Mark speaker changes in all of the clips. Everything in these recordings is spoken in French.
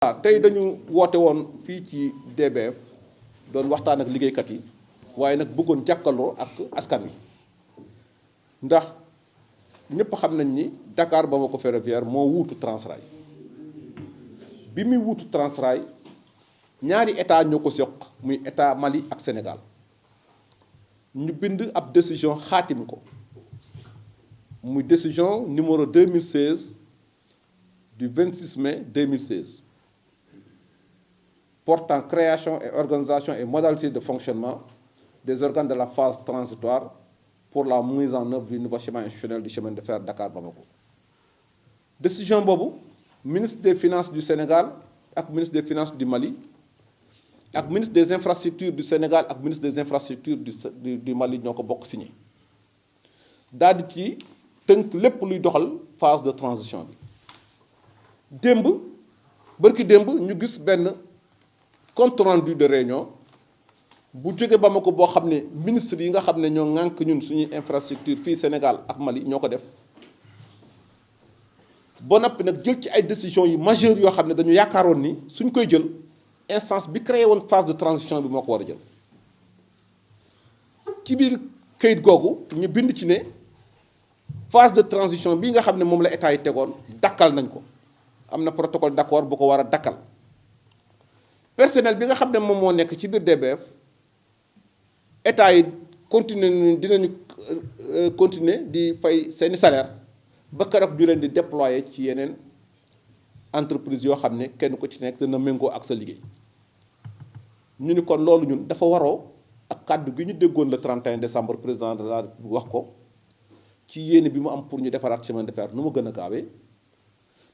Speaker 1: tey dañu woote woon fii ci DBF doon waxtaan ak liggéeykat yi waaye nag bëggoon jàkkaloo ak askan wi ndax ñëpp xam nañ ni Dakar Bamako ferroviaire moo wuutu Transrail bi muy wuutu Transrail ñaari état ñoo ko seq muy état Mali ak Sénégal ñu bind ab décision xaatim ko muy décision numéro 2016 du 26 mai 2016 portant création et organisation et modalités de fonctionnement des organes de la phase transitoire pour la mise en œuvre du nouveau schéma institutionnel du chemin de fer Dakar-Bamako. Décision boobu ministre des finances du Sénégal ak ministre des finances du Mali ak ministre des infrastructures du Sénégal ak ministre des infrastructures du Mali ñoo ko bokk signé daal di ci tënk lépp luy doxal phase de transition bi bërki démb ñu gis benn compte rendu de réunion bu jóge Bamako boo xam ne ministre yi nga xam ne ñoo ŋànk ñun suñuy infrastructure fii Sénégal ak Mali ñoo ko def ba noppi nag jël ci ay décisions yi majeures yoo xam ne dañu yaakaaroon ni suñ koy jël instance bi créé woon phase de transition bi moo ko war a jël ci biir kayit googu ñu bind ci ne phase de transition bi nga xam ne moom la état yi tegoon dakkal nañ ko am na protocole d'accord bu ko war a dakkal personnel bi nga xam ne moom moo nekk ci biir DBF état yi dinañu continuer di fay seeni salaire ba keroog ju leen di déployer ci yeneen entreprise yoo xam ne kenn ku ci nekk dana méngoo ak sa liggéey ñu ni kon loolu ñun dafa waroo ak kàddu gi ñu déggoon le 31 décembre président de la République wax ko ci yéene bi mu am pour ñu defaraat chemin de fer nu mu gën a gaawee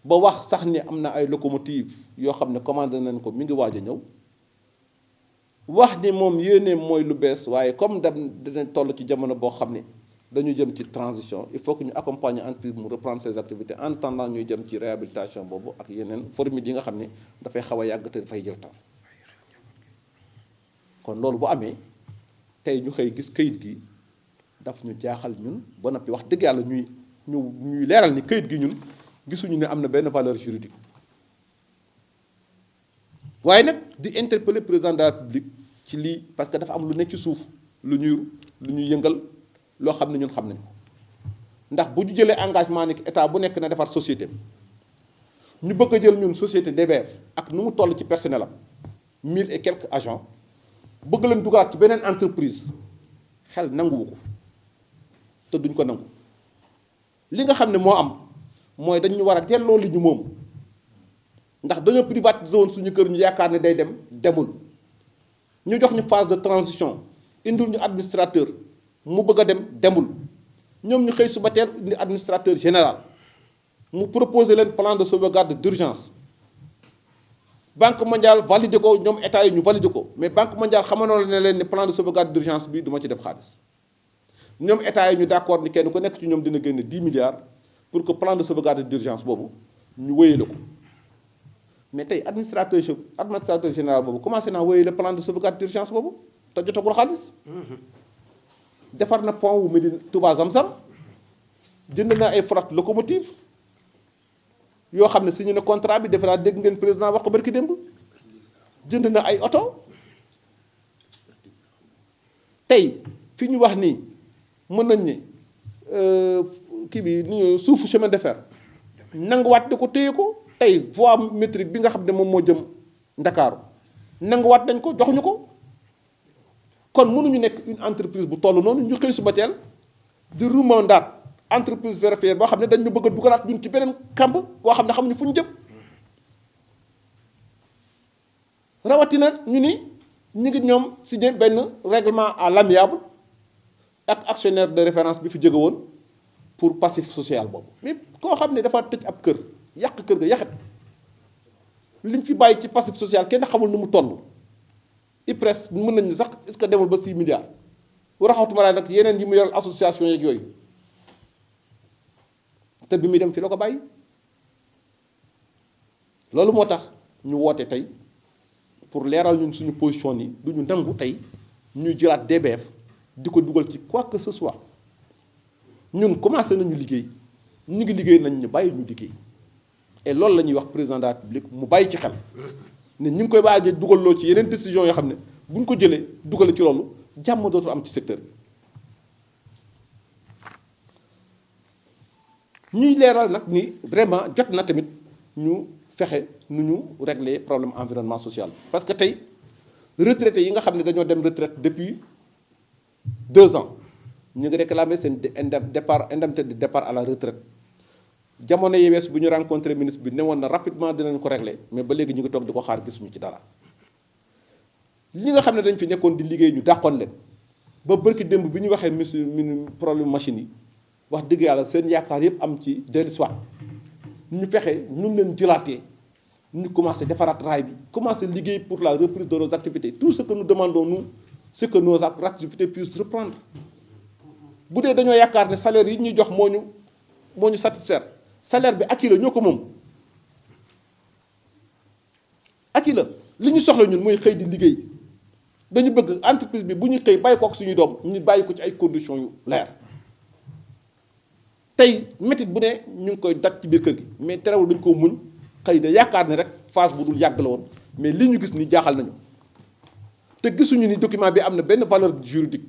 Speaker 1: ba wax sax ni am na ay locomotive yoo xam ne commandé nañ ko mi ngi waaj a ñëw wax ni moom yéene mooy lu bees waaye comme dinañ toll ci jamono boo xam ne dañu jëm ci transition il faut que ñu accompagner entreprise mu reprendre ses activités en attendant ñuy jëm ci réhabilitation boobu ak yeneen formule yi nga xam ne dafay xaw a yàgg te dafay jël temps kon loolu bu amee tey ñu xëy gis kayit gi daf ñu jaaxal ñun ba noppi wax dëgg yàlla ñuy leeral ni kayit gi ñun gisuñu ne am na benn valeur juridique waaye nag di interpeller président de la République ci lii parce que dafa am lu nekk ci suuf lu ñuy yëngal loo xam ne ñun xam nañ ko ndax bu ñu jëlee engagement ni état bu nekk na defar société ñu bëgg a jël ñun société DBF ak nu mu toll ci personnel am 1000 et quelques agents bëgg leen dugalaat ci beneen entreprise xel nanguwu ko te duñ ko nangu li nga xam ne moo am mooy dañu war a delloo li ñu moom ndax dañoo privatiser woon suñu kër ñu yaakaar ne day demul ñu jox ñu phase de transition indil ñu administrateur mu bëgg a demul ñoom ñu xëy suba teel indi administrateur général mu proposer leen plan de sauvegarde d'urgence banque mondiale validé ko ñoom état yi ñu validé ko mais banque mondiale xamanoon ne leen ni plan de sauvegarde d'urgence bi du ma ci def xaalis ñoom état yi ñu d'accord ni kenn ku nekk ci ñoom dina génne 10 milliards pour que plan de sauvegarde d'urgence boobu ñu wéyale ko mais tey administrateur général boobu commencé naa wéyale plan de sauvegarde d'urgence boobu te jotagul xaalis defar na pont wu Médina Touba Zamzam jënd na ay flotte locomotive yoo xam ne signé na contrat bi defe naa dégg ngeen président wax ko barki démb jënd na ay oto tey fi ñu wax nii mën nañ ne kii bi suufu chemin de fer nanguwaat di ko téye ko tey voie métrique bi nga xam ne moom moo jëm Ndakaaru nanguwaat nañ ko joxuñu ko kon mënuñu nekk une entreprise bu toll noonu ñu xëy suba teel di ruumandaat entreprise ferroviaire boo xam ne dañu bëgg a dugalaat ñun ci beneen kamb boo xam ne xamuñu fu ñu jëm rawatina ñu ni ñu ngi ñoom signé benn règlement à l'amiable ak actionnaire de référence bi fi jóge woon pour passif social boobu mais koo xam ne dafa tëj ab kër yàq kër ga yaxet liñ fi bàyyi ci passif social kenn xamul nu mu toll IPRES mën nañ sax est-ce que demul ba 6 milliards raxatuma laa nag yeneen yi mu yor association yeeg yooyu te bi muy dem fi la ko bàyyi loolu moo tax ñu woote tey pour leeral ñun suñu position ni du ñu nangu tey ñuy jëlaat DBF di ko dugal ci quoi que ce soit ñun commencé nañu liggéey ñu ngi liggéey nañ ñu bàyyi ñu liggéey et loolu la ñuy wax président de la République mu bàyyi ci xel ne ñu ngi koy waaj a dugaloo ci yeneen décision yoo xam ne bu ñu ko jëlee dugale ci loolu jàmm dootul am ci secteur bi. ñuy leeral nag ni vraiment jot na tamit ñu fexe nu ñu régler problème environnement social parce que tey retraités yi nga xam ne dañoo dem retraite depuis 2 ans ñu ngi réclamer seen indemnité de départ à la retraite jamono yi wees bu ñu rencontré ministre bi ne woon na rapidement dinañ ko régler mais ba léegi ñu ngi toog di ko xaar gisuñu ci dara. li nga xam ne dañ fi nekkoon di liggéey ñu dàqoon leen ba bërki démb bi ñu waxee problème machine yi wax dëgg yàlla seen yaakaar yëpp am ci dellu soit ñu fexe ñu leen jëlaatee ñu commencé defaraat raay bi commencé liggéey pour la reprise de nos activités tout ce que nous demandons nous c'est que nos activités puissent reprendre. bu dee dañoo yaakaar ne salaire yi ñuy jox moo ñu satisfaire salaire bi acquis la ñoo ko moom acquis la li ñu soxla ñun mooy xëy di liggéey dañu bëgg entreprise bi bu ñuy xëy bàyyi ko ak suñuy doom ñu bàyyi ko ci ay conditions yu leer tey métit bu ne ñu ngi koy daj ci biir kër gi mais terewul dañu ko muñ xëy da yaakaar ne rek phase bu dul yàgg la woon mais li ñu gis ni jaaxal nañu te gisuñu ni document bi am na benn valeur juridique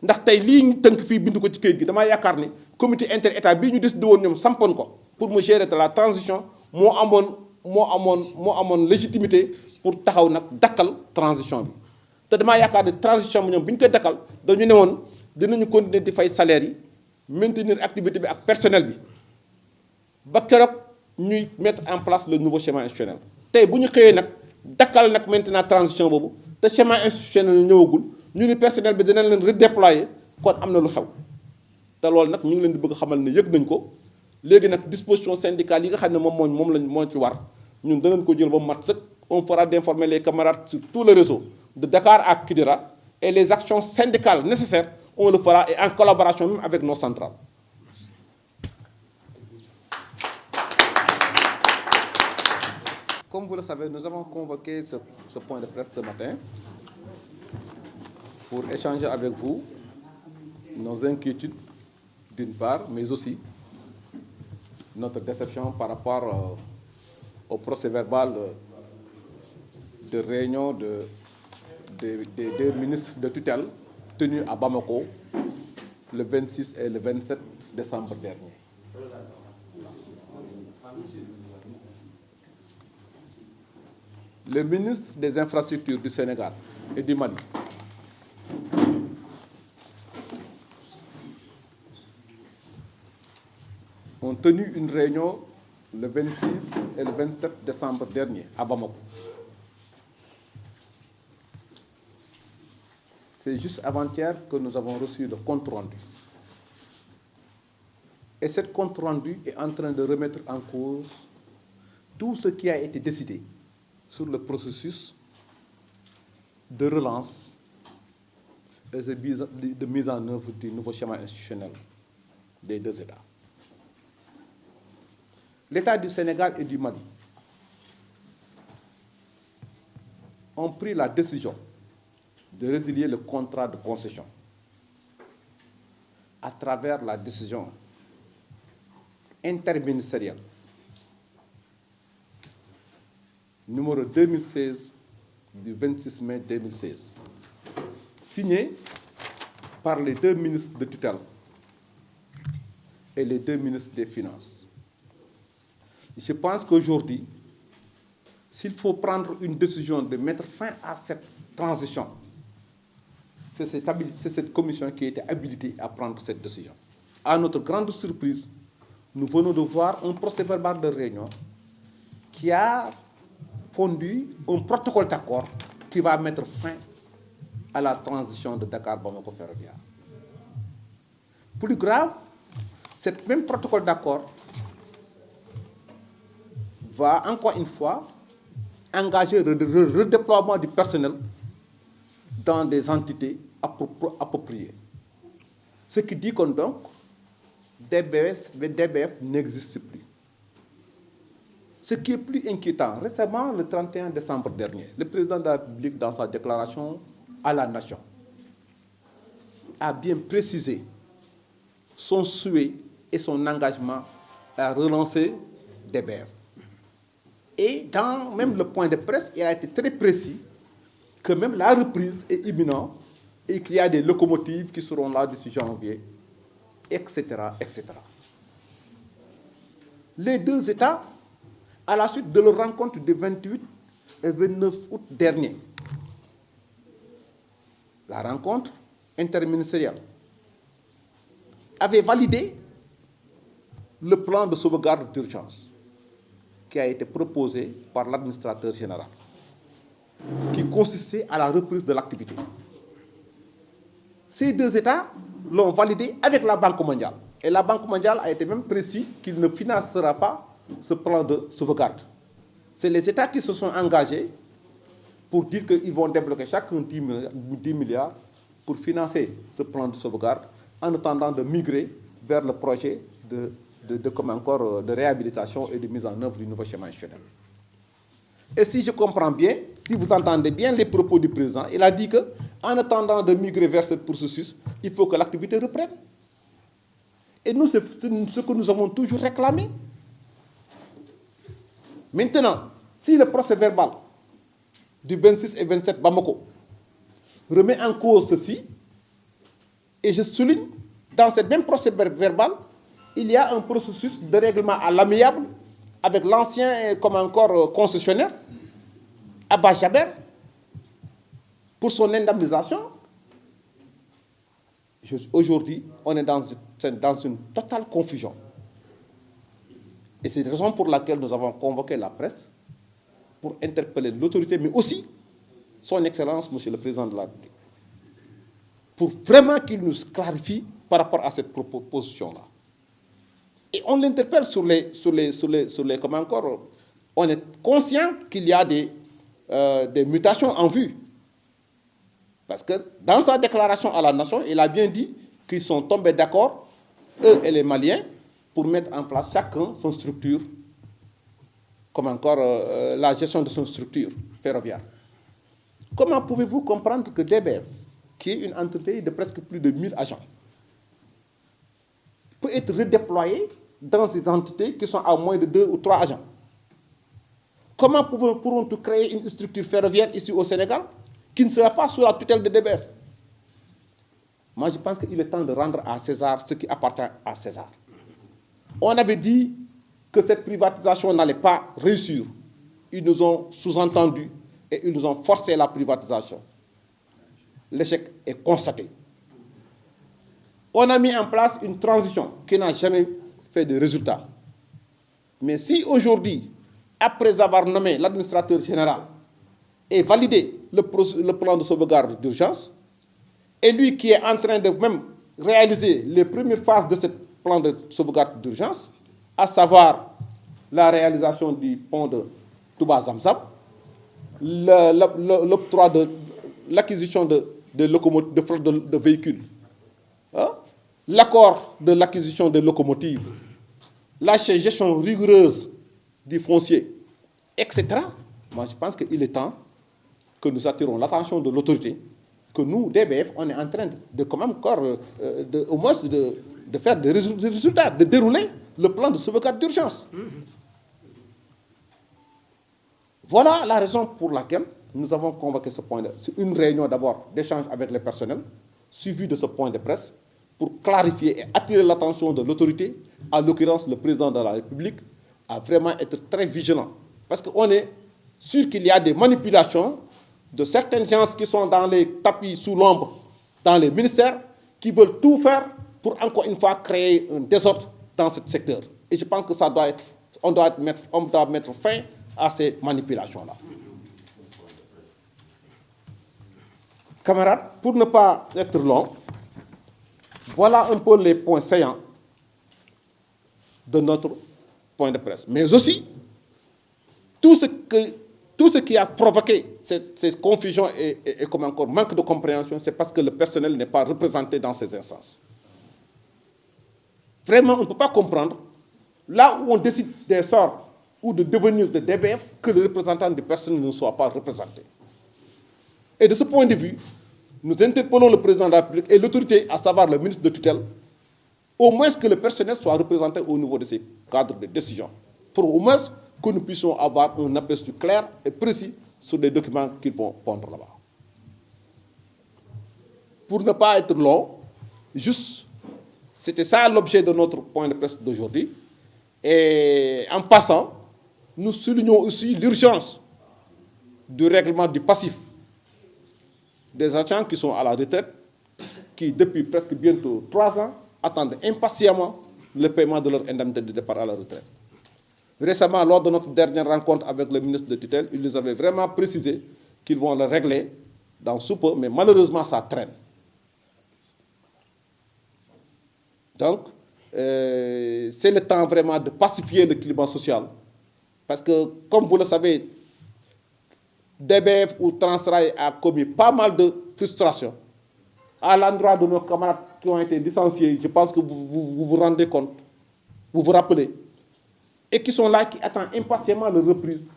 Speaker 1: ndax tey lii ñu tënk fii bind ko ci këyit gi damaa yaakaar ni comité inter-état bii ñu décidé woon ñoom sampoon ko pour mu gérer de la transition moo amoon légitimité pour taxaw nag dakkal transition bi te damaa yaakaar ne transition bi ñoom bi ñu koy dakkal dañu ne woon dinañu continuer di fay salaire yi maintenir activité bi ak personnel bi ba keroog ñuy mettre en place le nouveau schéma institutionnel tey bu ñu xëyee nag dakkal nag maintenant transition boobu te schéma institutionnel ñëwagul ñu ni personnel bi dinañ leen redéployer kon am na lu xew te loolu nag ñu ngi leen di bëgg xamal ne yëg nañ ko léegi nag disposition syndicale yi nga xam ne moo ci war ñun danañ ko jël ba mat sëkk on fera d'informer les camarades sur tout le réseau de Dakar à Kidira et les actions syndicales nécessaires on le fera et en collaboration même avec nos centrales. Comme vous le savez, nous avons convoqué ce point de presse ce matin pour échanger avec vous nos inquiétudes d'une part, mais aussi notre déception par rapport au procès-verbal de réunion des deux ministres de tutelle tenus à Bamako le 26 et le 27 décembre dernier. Les ministres des infrastructures du Sénégal et du Mali ont tenu une réunion le 26 et le 27 décembre dernier à Bamako. C'est juste avant-hier que nous avons reçu le compte rendu. Et ce compte rendu est en train de remettre en cause tout ce qui a été décidé sur le processus de relance et de mise en œuvre du nouveau schéma institutionnel des deux États. L'État du Sénégal et du Mali ont pris la décision de résilier le contrat de concession à travers la décision interministérielle numéro 2016 du 26 mai 2016, signée par les deux ministres de tutelle et les deux ministres des Finances. Je pense qu'aujourd'hui, s'il faut prendre une décision de mettre fin à cette transition, c'est cette commission qui a été habilitée à prendre cette décision. À notre grande surprise, nous venons de voir un procès-verbal de réunion qui a fondu un protocole d'accord qui va mettre fin à la transition de Dakar-Bamako ferroviaire. Plus grave, cet même protocole d'accord va encore une fois engager le redéploiement du personnel dans des entités appropriées. Ce qui dit que donc, DBF n'existe plus. Ce qui est plus inquiétant, récemment, le 31 décembre dernier, le président de la République, dans sa déclaration à la nation, a bien précisé son souhait et son engagement à relancer DBF. Et dans même le point de presse, il a été très précis que même la reprise est imminente et qu'il y a des locomotives qui seront là d'ici janvier, etc., etc. Les deux États, à la suite de leur rencontre du 28 et 29 août dernier, la rencontre interministérielle avait validé le plan de sauvegarde d'urgence qui a été proposé par l'administrateur général, qui consistait à la reprise de l'activité. Ces deux États l'ont validé avec la Banque mondiale. Et la Banque mondiale a été même précis qu'il ne financera pas ce plan de sauvegarde. C'est les États qui se sont engagés pour dire qu'ils vont débloquer chacun 10 milliards pour financer ce plan de sauvegarde en attendant de migrer vers le projet de réhabilitation et de mise en œuvre du nouveau schéma institutionnel. Et si je comprends bien, si vous entendez bien les propos du président, il a dit qu'en attendant de migrer vers ce processus, il faut que l'activité reprenne. Et nous, c'est ce que nous avons toujours réclamé. Maintenant, si le procès verbal du 26 et 27 Bamako remet en cause ceci, et je souligne, dans ce même procès verbal, il y a un processus de règlement à l'amiable avec l'ancien comme encore concessionnaire, Abba Jaber, pour son indemnisation. Aujourd'hui, on est dans une totale confusion. Et c'est la raison pour laquelle nous avons convoqué la presse pour interpeller l'autorité, mais aussi son Excellence, Monsieur le Président de la République, pour vraiment qu'il nous clarifie par rapport à cette proposition-là. Et on l'interpelle sur les comment encore, on est conscient qu'il y a des mutations en vue. Parce que dans sa déclaration à la nation, il a bien dit qu'ils sont tombés d'accord, eux et les Maliens, pour mettre en place chacun son structure, comme encore la gestion de son structure ferroviaire. Comment pouvez-vous comprendre que DBF, qui est une entreprise de presque plus de 1000 agents, peut être redéployé dans ces entités qui sont à moins de 2 ou 3 agents? Comment pourront-nous créer une structure ferroviaire ici au Sénégal qui ne sera pas sous la tutelle de DBF? Moi, je pense qu'il est temps de rendre à César ce qui appartient à César. On avait dit que cette privatisation n'allait pas réussir. Ils nous ont sous-entendu et ils nous ont forcé la privatisation. L'échec est constaté. On a mis en place une transition qui n'a jamais fait de résultat. Mais si aujourd'hui, après avoir nommé l'administrateur général et validé le plan de sauvegarde d'urgence, et lui qui est en train de même réaliser les premières phases de ce plan de sauvegarde d'urgence, à savoir la réalisation du pont de Touba Zamzam, l'octroi de l'acquisition de véhicules, hein? L'accord de l'acquisition de locomotives, la gestion rigoureuse du foncier, etc. Moi, je pense qu'il est temps que nous attirons l'attention de l'autorité, que nous, DBF, on est en train de quand même encore, au moins de faire des résultats, de dérouler le plan de sauvegarde d'urgence. Voilà la raison pour laquelle nous avons convoqué ce point. C'est une réunion d'abord d'échange avec les personnels, suivie de ce point de presse, pour clarifier et attirer l'attention de l'autorité, en l'occurrence le président de la République, à vraiment être très vigilant. Parce qu'on est sûr qu'il y a des manipulations de certaines gens qui sont dans les tapis sous l'ombre, dans les ministères, qui veulent tout faire pour encore une fois créer un désordre dans ce secteur. Et je pense que on doit mettre fin à ces manipulations-là. Camarades, pour ne pas être long, voilà un peu les points saillants de notre point de presse. Mais aussi, tout ce qui a provoqué ces confusions et comme encore manque de compréhension, c'est parce que le personnel n'est pas représenté dans ces instances. Vraiment, on ne peut pas comprendre, là où on décide des sorts ou de devenir de DBF, que les représentants du personnel ne soient pas représentés. Et de ce point de vue, nous interpellons le président de la République et l'autorité, à savoir le ministre de tutelle, au moins que le personnel soit représenté au niveau de ces cadres de décision. pour au moins que nous puissions avoir un aperçu clair et précis sur les documents qu'ils vont pondre là-bas. Pour ne pas être long, juste, c'était ça l'objet de notre point de presse d'aujourd'hui. Et en passant, nous soulignons aussi l'urgence du règlement du passif des agents qui sont à la retraite, qui depuis presque bientôt 3 ans attendent impatiemment le paiement de leur indemnité de départ à la retraite. Récemment, lors de notre dernière rencontre avec le ministre de tutelle, il nous avait vraiment précisé qu'ils vont le régler dans sous peu, mais malheureusement ça traîne. Donc, c'est le temps vraiment de pacifier le climat social. Parce que, comme vous le savez, DBF ou Transrail a commis pas mal de frustrations à l'endroit de nos camarades qui ont été licenciés. Je pense que vous vous rendez compte, vous vous rappelez, et qui sont là, qui attendent impatiemment la reprise.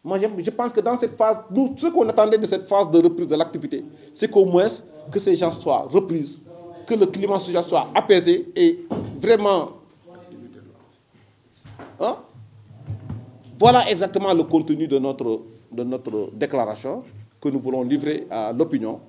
Speaker 1: Moi, je pense que dans cette phase, nous, ce qu'on attendait de cette phase de reprise de l'activité, c'est qu'au moins que ces gens soient repris, que le climat social soit apaisé et vraiment... Hein? Voilà exactement le contenu de notre déclaration que nous voulons livrer à l'opinion.